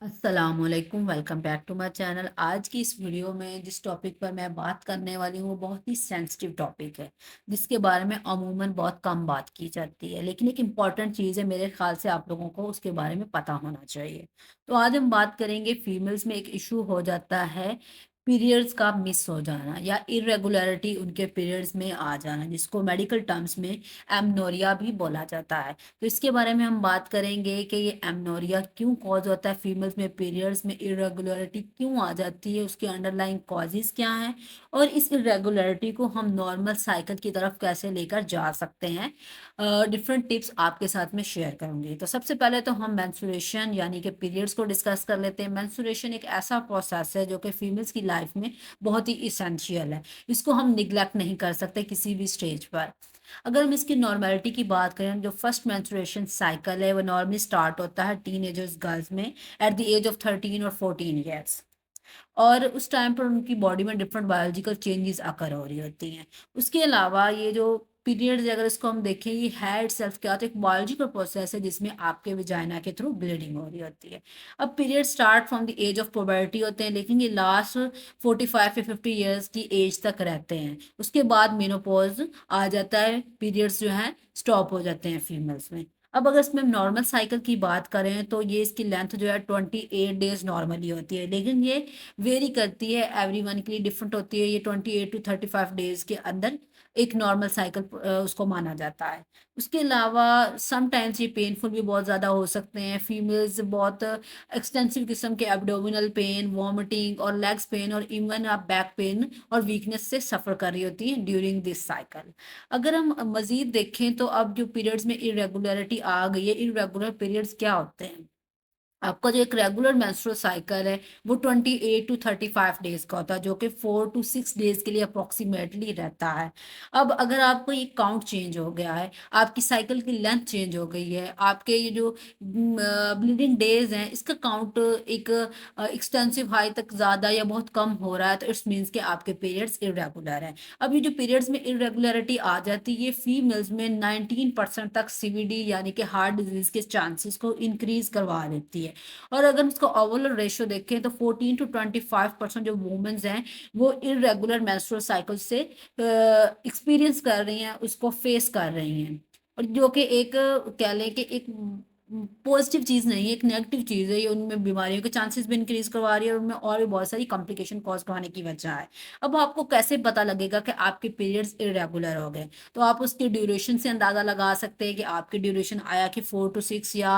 अस्सलामुअलैकुम, welcome back to my channel. आज की इस वीडियो में जिस टॉपिक पर मैं बात करने वाली हूँ वो बहुत ही सेंसिटिव टॉपिक है, जिसके बारे में अमूमन बहुत कम बात की जाती है, लेकिन एक इम्पॉर्टेंट चीज़ है। मेरे ख्याल से आप लोगों को उसके बारे में पता होना चाहिए। तो आज हम बात करेंगे, फीमेल्स में एक इशू हो जाता है पीरियड्स का मिस हो जाना या इरेगुलरिटी उनके पीरियड्स में आ जाना, जिसको मेडिकल टर्म्स में एमनोरिया भी बोला जाता है। तो इसके बारे में हम बात करेंगे कि ये एमनोरिया क्यों कॉज होता है, फीमेल्स में पीरियड्स में इरेगुलरिटी क्यों आ जाती है, उसके अंडरलाइंग कॉजेज क्या हैं, और इस इरेगुलरिटी को हम नॉर्मल साइकिल की तरफ कैसे लेकर जा सकते हैं। डिफरेंट टिप्स आपके साथ में शेयर करूंगी। तो सबसे पहले तो हम मेंस्ट्रुएशन यानी कि पीरियड्स को डिस्कस कर लेते हैं। मेंस्ट्रुएशन एक ऐसा प्रोसेस है जो कि फीमेल्स की लाइफ में बहुत ही इसेंशियल है। इसको हम निग्लेक्ट नहीं कर सकते किसी भी स्टेज पर। अगर हम इसकी नॉर्मेलिटी की बात करें, जो फर्स्ट मेंस्ट्रुएशन साइकिल है वो नॉर्मली स्टार्ट होता है टीनेजर्स गर्ल्स में एट द एज ऑफ 13 और 14 ईयर्स। और उस टाइम पर उनकी बॉडी में डिफरेंट बायोलॉजिकल चेंजेस अकर हो रही होती हैं। उसके अलावा ये जो पीरियड्स, अगर इसको हम देखें, ये है इटसेल्फ क्या, तो एक बायोलॉजिकल प्रोसेस है जिसमें आपके विजाइना के थ्रू ब्लीडिंग हो रही होती है। अब period start from the age of puberty होते हैं, लेकिन ये लास्ट 45 या 50 ईयर्स की एज तक रहते हैं। उसके बाद मेनोपॉज आ जाता है, पीरियड्स जो हैं स्टॉप हो जाते हैं फीमेल्स में। अब अगर इसमें नॉर्मल साइकिल की बात करें तो ये इसकी लेंथ जो है 28 डेज नॉर्मली होती है, लेकिन ये वेरी करती है, एवरी वन के लिए डिफरेंट होती है। ये 28 to 35 डेज के अंदर एक नॉर्मल साइकिल उसको माना जाता है। उसके अलावा समटाइम्स ये पेनफुल भी बहुत ज़्यादा हो सकते हैं। फीमेल्स बहुत एक्सटेंसिव किस्म के एब्डोमिनल पेन, वॉमिटिंग और लेग्स पेन और इवन आप बैक पेन और वीकनेस से सफ़र कर रही होती हैं ड्यूरिंग दिस साइकिल। अगर हम मज़ीद देखें तो अब जो पीरियड्स में इरेगुलरिटी आ गई है, इरेगुलर पीरियड्स क्या होते हैं? आपका जो एक रेगुलर मेंस्ट्रुअल साइकिल है वो 28 to 35 डेज का होता है, जो कि 4 to 6 डेज के लिए अप्रोक्सीमेटली रहता है। अब अगर आपको ये काउंट चेंज हो गया है, आपकी साइकिल की लेंथ चेंज हो गई है, आपके ये जो ब्लीडिंग डेज हैं इसका काउंट एक एक्सटेंसिव हाई तक ज़्यादा या बहुत कम हो रहा है, तो इट्स मीन्स कि आपके पीरियड्स इरेगुलर हैं। अब ये जो पीरियड्स में इरेगुलरिटी आ जाती है, ये फीमेल्स में 19% तक सीवीडी यानी कि हार्ट डिजीज के चांसेस को इंक्रीज करवा देती है। और अगर उसका ओवरऑल रेशियो देखें तो 14 to 25% जो वुमेन्स हैं वो इरेगुलर मेंस्ट्रुअल साइकिल से एक्सपीरियंस कर रही हैं, उसको फेस कर रही हैं। और जो कि एक कह लें कि एक पॉजिटिव चीज़ नहीं है, एक नेगेटिव चीज़ है। ये उनमें बीमारियों के चांसेस भी इंक्रीज करवा रही है और उनमें और भी बहुत सारी कॉम्प्लिकेशन कॉज करवाने की वजह है। अब आपको कैसे पता लगेगा कि आपके पीरियड्स इरेगुलर हो गए? तो आप उसके ड्यूरेशन से अंदाज़ा लगा सकते हैं कि आपकी ड्यूरेशन आया कि 4 to 6 या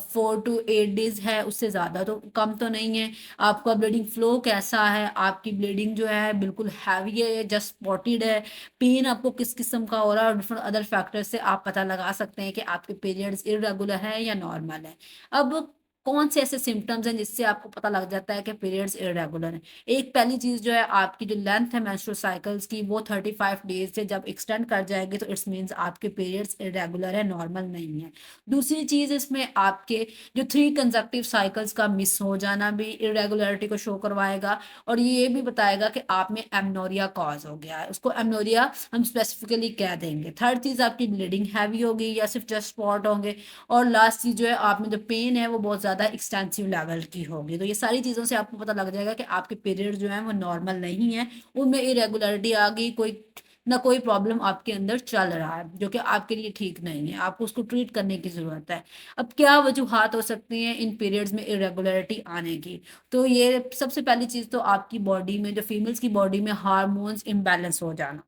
4 to 8 डेज है, उससे ज़्यादा तो कम तो नहीं है। आपका ब्लीडिंग फ्लो कैसा है, आपकी ब्लीडिंग जो है बिल्कुल हैवी है या जस्ट स्पॉटेड है, पेन आपको किस किस्म का हो रहा है, और डिफरेंट अदर फैक्टर से आप पता लगा सकते हैं कि आपके पीरियड्स इरेगुलर है या नॉर्मल है। अब कौन से ऐसे सिम्टम्स हैं जिससे आपको पता लग जाता है कि पीरियड्स इरेगुलर हैं? एक पहली चीज़ जो है, आपकी जो लेंथ है मेंस्ट्रुअल साइकिल्स की वो 35 डेज से जब एक्सटेंड कर जाएगी तो इट्स मीन्स आपके पीरियड्स इरेगुलर है, नॉर्मल नहीं है। दूसरी चीज़, इसमें आपके जो 3 कंसेक्टिव साइकिल्स का मिस हो जाना भी इरेगुलरिटी को शो करवाएगा, और ये भी बताएगा कि आप में एमनोरिया कॉज हो गया है। उसको एमनोरिया हम स्पेसिफिकली कह देंगे। थर्ड चीज़, आपकी ब्लीडिंग हैवी होगी या सिर्फ जस्ट स्पॉट होंगे। और लास्ट चीज़ जो है, आप में जो पेन है वो बहुत ज़्यादा एक्सटेंसिव लेवल की होगी। तो ये सारी चीज़ों से आपको पता लग जाएगा कि आपके पीरियड जो है वो नॉर्मल नहीं है, उनमें इरेगुलरिटी आ गई, कोई ना कोई प्रॉब्लम आपके अंदर चल रहा है जो कि आपके लिए ठीक नहीं है, आपको उसको ट्रीट करने की ज़रूरत है। अब क्या वजूहात हो सकती हैं इन पीरियड्स में इरेगुलरिटी आने की? तो ये सबसे पहली चीज़ तो आपकी बॉडी में, जो फीमेल्स की बॉडी में हार्मोन्स इम्बैलेंस हो जाना,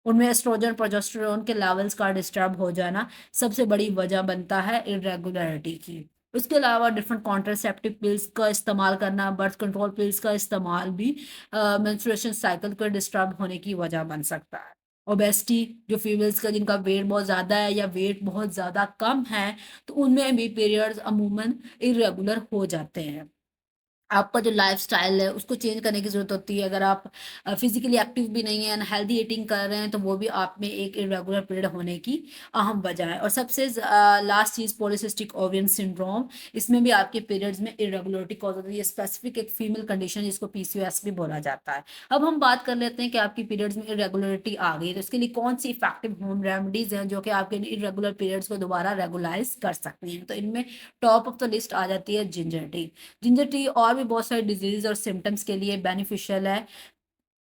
उनमें एस्ट्रोजन प्रोजेस्टेरोन के लेवल्स का डिस्टर्ब हो जाना सबसे बड़ी वजह बनता है इरेगुलरिटी की। उसके अलावा डिफरेंट कॉन्ट्रासेप्टिव पिल्स का इस्तेमाल करना, बर्थ कंट्रोल पिल्स का इस्तेमाल भी मेंस्ट्रुएशन साइकिल के डिस्टर्ब होने की वजह बन सकता है। ओबेसिटी, जो फीमेल्स का जिनका वेट बहुत ज़्यादा है या वेट बहुत ज़्यादा कम है, तो उनमें भी पीरियड्स अमूमन इरेगुलर हो जाते हैं। आपका जो लाइफ़स्टाइल है, उसको चेंज करने की ज़रूरत होती है। अगर आप फिज़िकली एक्टिव भी नहीं हैं, अनहेल्दी ईटिंग कर रहे हैं, तो वो भी आप में एक इर्रेगुलर पीरियड होने की अहम वजह है। और सबसे लास्ट चीज़ पॉलीसिस्टिक ओवियन सिंड्रोम, इसमें भी आपके पीरियड्स में इर्रेगुलरिटी कॉज़ होती है। ये स्पेसिफिक एक फीमेल कंडीशन जिसको पीसीओएस भी बोला जाता है। अब हम बात कर लेते हैं कि आपकी पीरियड्स में इर्रेगुलरिटी आ गई है, तो इसके लिए कौन-सी इफेक्टिव होम रेमेडीज़ हैं, जो कि आपके इर्रेगुलर पीरियड्स को दोबारा रेगुलाइज़ कर सकती हैं। तो इनमें टॉप ऑफ द लिस्ट आ जाती है जिंजर टी। जिंजर टी और भी बहुत सारे डिजीज़ और सिम्पटम्स के लिए बेनिफिशियल है,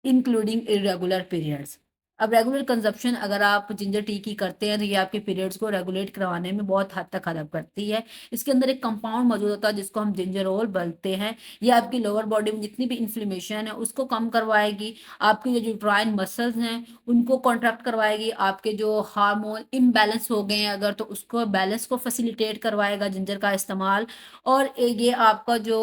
इंक्लूडिंग इर्रेगुलर पीरियड्स। अब रेगुलर कंज़प्शन अगर आप जिंजर टी की करते हैं, तो ये आपके पीरियड्स को रेगुलेट करवाने में बहुत हद तक हेल्प करती है। इसके अंदर एक कंपाउंड मौजूद होता है जिसको हम जिंजरोल बोलते हैं। ये आपकी लोअर बॉडी में जितनी भी इन्फ्लेमेशन है उसको कम करवाएगी। आपके जो यूट्राइन मसल्स हैं उनको कॉन्ट्रैक्ट करवाएगी। आपके जो हार्मोन इम्बैलेंस हो गए हैं अगर, तो उसको बैलेंस को फैसिलिटेट करवाएगा जिंजर का इस्तेमाल। और ये आपका जो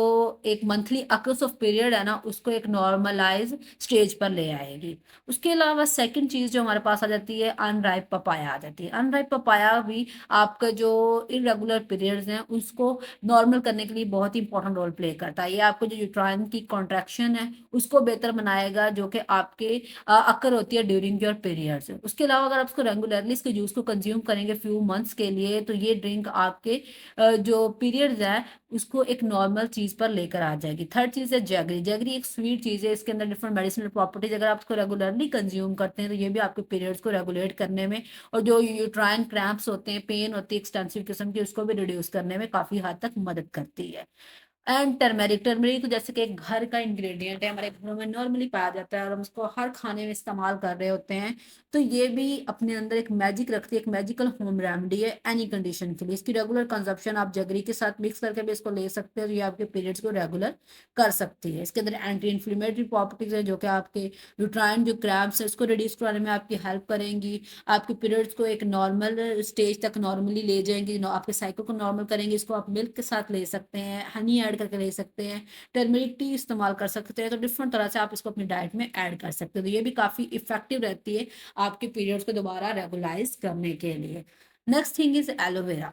एक मंथली अकर्स ऑफ पीरियड है ना, उसको एक नॉर्मलाइज़ स्टेज पर ले आएगी। उसके अलावा सेकंड चीज़ जो हमारे पास आ जाती है, अनराइप पपाया आ जाती है। अनराइप पपाया भी आपका जो इर्रेगुलर पीरियड्स हैं उसको नॉर्मल करने के लिए बहुत ही इंपॉर्टेंट रोल प्ले करता है। ये आपको जो यूट्राइन की कॉन्ट्रैक्शन है उसको बेहतर बनाएगा, जो कि आपके अकर होती है ड्यूरिंग योर पीरियड्स। उसके अलावा अगर आप इसको रेगुलरली इसके जूस को कंज्यूम करेंगे फ्यू मंथ्स के लिए, तो ये ड्रिंक आपके जो पीरियड्स हैं उसको एक नॉर्मल चीज़ पर लेकर आ जाएगी। थर्ड चीज़ है जैगरी। जैगरी एक स्वीट चीज़ है, इसके अंदर डिफरेंट मेडिसिनल प्रॉपर्टीज़, अगर आप इसको रेगुलरली कंज्यूम करते हैं तो ये भी आपके पीरियड्स को रेगुलेट करने में और जो यूट्राइन क्रैम्प्स होते हैं, पेन होती है एक्सटेंसिव किस्म की, उसको भी रिड्यूस करने में काफ़ी हद तक मदद करती है। And turmeric. टर्मेरिक तो जैसे कि एक घर का इंग्रेडिएंट है, हमारे घरों में नॉर्मली पाया जाता है और हम उसको हर खाने में इस्तेमाल कर रहे होते हैं। तो ये भी अपने अंदर एक मैजिक रखती है, एक मैजिकल होम रेमेडी है एनी कंडीशन के लिए। इसकी रेगुलर कंजप्शन आप जगरी के साथ मिक्स करके भी इसको ले सकते हैं, तो ये आपके पीरियड्स को रेगुलर कर सकती है। इसके अंदर एंटी इन्फ्लेमेटरी प्रॉपर्टीज है जो कि आपके यूट्राइन जो क्रैम्प्स है उसको रिड्यूस कराने में आपकी हेल्प करेंगी। आपके पीरियड्स को एक नॉर्मल स्टेज तक नॉर्मली ले जाएंगी, आपके साइकिल को नॉर्मल करेंगे। इसको आप मिल्क के साथ ले सकते हैं, हनी ऐड करके ले सकते हैं, टर्मरिक टी इस्तेमाल कर सकते हैं। तो डिफरेंट तरह से आप इसको अपनी डाइट में ऐड कर सकते हैं, तो ये भी काफ़ी इफेक्टिव रहती है आपके पीरियड्स को दोबारा रेगुलाइज करने के लिए। Next thing is aloe vera.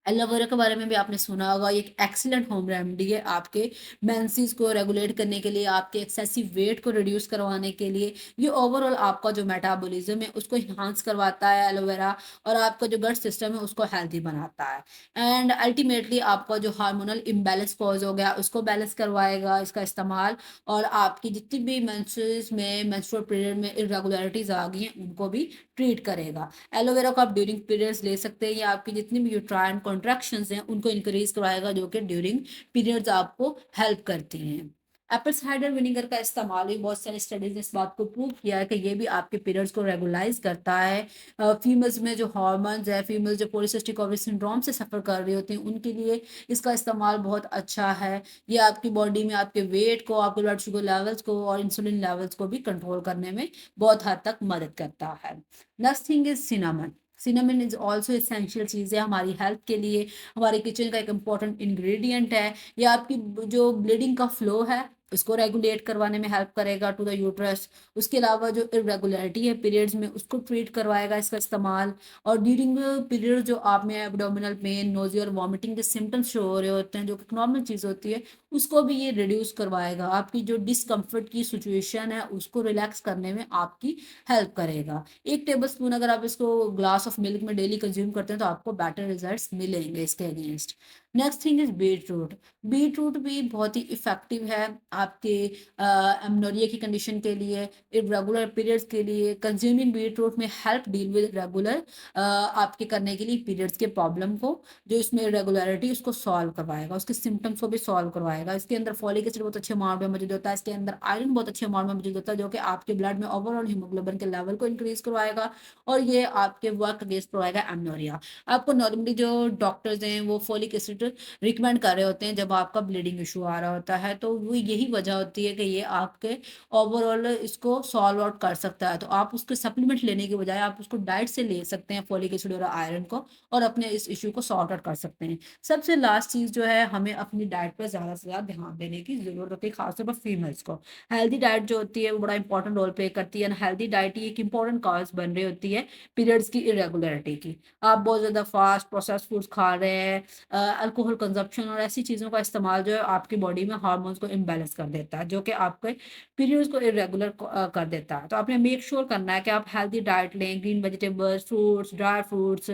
Aloe vera के बारे में भी आपने सुना होगा, ये एक एक्सीलेंट होम रेमेडी है आपके मेंसेस को रेगुलेट करने के लिए, आपके एक्सेसिव वेट को रिड्यूस करवाने के लिए। ये ओवरऑल आपका जो मेटाबॉलिज्म है उसको इन्हांस करवाता है एलोवेरा, और आपका जो गट सिस्टम है उसको हेल्दी बनाता है। एंड अल्टीमेटली आपका जो हार्मोनल इम्बैलेंस कॉज हो गया उसको बैलेंस करवाएगा इसका इस्तेमाल, और आपकी जितनी भी मेंसेस में मेंस्ट्रुअल पीरियड में इरेगुलरिटीज आ गई हैं उनको भी ट्रीट करेगा। एलोवेरा को आप ड्यूरिंग पीरियड्स ले सकते हैं, या आपकी जितनी भी यूट्राइन कॉन्ट्रैक्शंस हैं उनको इंक्रीज करवाएगा, जो कि ड्यूरिंग पीरियड्स आपको हेल्प करती हैं। एप्पल साइडर विनेगर का इस्तेमाल भी बहुत सारी स्टडीज ने इस बात को प्रूव किया है कि ये भी आपके पीरियड्स को रेगुलाइज करता है। फीमेल्स में जो हार्मोन्स है, फीमेल्स जो पॉलीसिस्टिक ओवरी सिंड्रोम से सफ़र कर रही होती हैं उनके लिए इसका इस्तेमाल बहुत अच्छा है। ये आपकी बॉडी में आपके वेट को, आपके ब्लड शुगर लेवल्स को और इंसुलिन लेवल्स को भी कंट्रोल करने में बहुत हद तक मदद करता है। Next thing is cinnamon. Cinnamon is also essential चीज़ है हमारी हेल्थ के लिए, हमारे किचन का एक इम्पॉर्टेंट इंग्रेडिएंट है। ये आपकी जो ब्लीडिंग का फ्लो है इसको रेगुलेट करवाने में हेल्प करेगा टू द यूट्रस। उसके अलावा जो इरेगुलरिटी है पीरियड्स में उसको ट्रीट करवाएगा इसका इस्तेमाल। और ड्यूरिंग पीरियड जो आप में एब्डोमिनल पेन, नोजिया और वॉमिटिंग के सिम्टम्स शो हो रहे होते हैं, जो कि नॉर्मल चीज़ होती है, उसको भी ये रिड्यूस करवाएगा। आपकी जो डिसकम्फर्ट की सिचुएशन है उसको रिलैक्स करने में आपकी हेल्प करेगा। 1 टेबलस्पून अगर आप इसको ग्लास ऑफ मिल्क में डेली कंज्यूम करते हैं तो आपको बेटर रिजल्ट्स मिलेंगे इसके against. Next thing is beetroot. Beetroot भी बहुत ही इफेक्टिव है आपके एमनोरिया की कंडीशन के लिए, इरेगुलर पीरियड्स के लिए। कंज्यूमिंग बीट रूट में हेल्प डील विद रेगुलर आपके करने के लिए पीरियड्स के प्रॉब्लम को, जो इसमें इरेगुलरिटी उसको सॉल्व करवाएगा, उसके सिम्टम्स को भी सॉल्व करवाएगा। इसके अंदर फॉलिक एसिड बहुत अच्छे अमाउंट में मौजूद होता है, इसके अंदर आयरन बहुत अच्छे अमाउंट में मौजूद होता है, जो कि आपके ब्लड में ओवरऑल हीमोग्लोबिन के लेवल को इंक्रीज करवाएगा, और ये आपके वर्क अगेंस्ट करवाएगा एमनोरिया। आपको नॉर्मली जो डॉक्टर्स हैं वो फॉलिक एसिड रिकमेंड कर रहे होते हैं जब आपका ब्लीडिंग इशू आ रहा होता है, तो वो यही वजह होती है कि ये आपके ओवरऑल इसको सॉल्व आउट कर सकता है। तो आप उसके सप्लीमेंट लेने के बजाय आप उसको डाइट से ले सकते हैं फॉलिक एसिड और आयरन को, और अपने इस इशू को सॉर्ट आउट कर सकते हैं। सबसे लास्ट चीज़ जो है, हमें अपनी डाइट पर ज़्यादा से ज़्यादा ध्यान देने की ज़रूरत होती है, खासतौर पर फीमेल्स को। हेल्दी डाइट जो होती है वो बड़ा इंपॉर्टेंट रोल प्ले करती है। हेल्दी डाइट ही एक इंपॉर्टेंट कॉज बन रही होती है पीरियड्स की इरेगुलरिटी की। आप बहुत ज़्यादा फास्ट प्रोसेस फूड्स खा रहे हैं, अल्कोहल कंजप्शन और ऐसी चीज़ों का इस्तेमाल जो है आपकी बॉडी में हार्मोन्स को इम्बैलेंस कर देता है, जो कि आपके पीरियड्स को इरेगुलर कर देता है। तो आपने मेक श्योर करना है कि आप हेल्दी डाइट लें, green vegetables, fruits, dry fruits,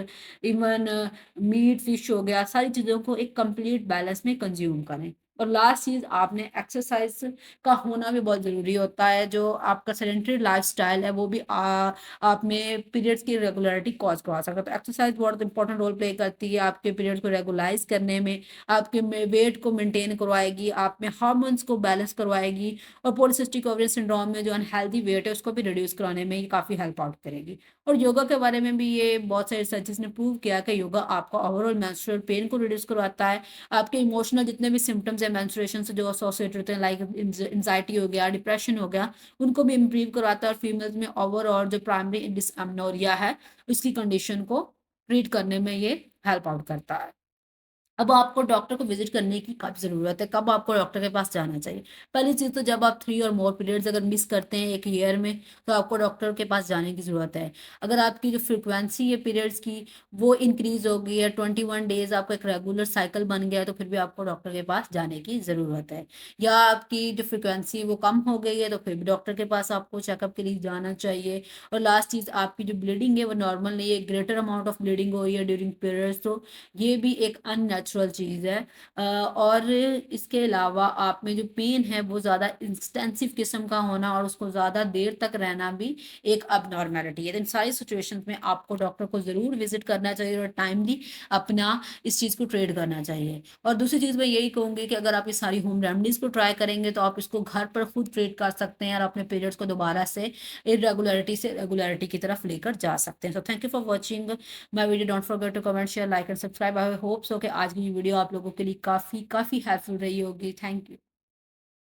even meat, fish हो गया, सारी चीज़ों को एक कंप्लीट बैलेंस में कंज़्यूम करें। और लास्ट चीज़, आपने एक्सरसाइज़ का होना भी बहुत ज़रूरी होता है। जो आपका सेडेंटरी लाइफ़स्टाइल है वो भी आप में पीरियड्स की इरेगुलरिटी कॉज़ करवा सकता है। तो एक्सरसाइज़ बहुत इंपॉर्टेंट रोल प्ले करती है आपके पीरियड्स को रेगुलाइज़ करने में, आपके में वेट को मेंटेन करवाएगी, आप में हार्मोन्स को बैलेंस करवाएगी और पॉलीसिस्टिक ओवरी सिंड्रोम में जो अनहेल्दी वेट है उसको भी रिड्यूस कराने में ये काफ़ी हेल्प आउट करेगी। और योगा के बारे में भी ये बहुत सारे रिसर्चेस ने प्रूव किया कि योगा आपका ओवरऑल मेंस्ट्रुअल पेन को रिड्यूस करवाता है। आपके इमोशनल जितने भी सिम्पटम्स हैं मेंस्ट्रुएशन से जो एसोसिएटेड होते हैं, लाइक एंजाइटी हो गया, डिप्रेशन हो गया, उनको भी इम्प्रूव करवाता है और फीमेल्स में ओवरऑल जो प्राइमरी डिसअमेनोरिया है उसकी कंडीशन को ट्रीट करने में ये हेल्प आउट करता है। अब आपको डॉक्टर को विज़िट करने की कब ज़रूरत है, कब आपको डॉक्टर के पास जाना चाहिए? पहली चीज़ तो जब आप 3 और मोर पीरियड्स अगर मिस करते हैं 1 ईयर में, तो आपको डॉक्टर के पास जाने की ज़रूरत है। अगर आपकी जो फ्रीक्वेंसी है पीरियड्स की, वो इंक्रीज़ हो गई है, 21 डेज़ आपका एक रेगुलर साइकिल बन गया है, तो फिर भी आपको डॉक्टर के पास जाने की ज़रूरत है। या आपकी जो फ्रीक्वेंसी है वो कम हो गई है, तो फिर भी डॉक्टर के पास आपको चेकअप के लिए जाना चाहिए। और लास्ट चीज़, आपकी जो ब्लीडिंग है वो नॉर्मल नहीं है, ग्रेटर अमाउंट ऑफ ब्लीडिंग हो रही है ड्यूरिंग पीरियड्स, तो ये भी एक अननेचुरल चीज़ है। और इसके अलावा आप में जो पेन है वो ज़्यादा इंटेंसिव किस्म का होना और उसको ज़्यादा देर तक रहना भी एक अबनॉर्मैलिटी है। तो इन सारी सिचुएशंस में आपको डॉक्टर को ज़रूर विज़िट करना चाहिए और टाइमली अपना इस चीज़ को ट्रीट करना चाहिए। और दूसरी चीज़ मैं यही कहूँगी कि अगर आप ये सारी होम रेमेडीज़ को ट्राई करेंगे तो आप इसको घर पर खुद ट्रीट कर सकते हैं और अपने पीरियड्स को दोबारा से रेगुलरिटी की तरफ लेकर जा सकते हैं। So thank you for watching my video. Don't forget to comment, share, like and subscribe. I hope so कि आज की वीडियो आप लोगों के लिए काफ़ी हेल्पफुल रही होगी। Thank you.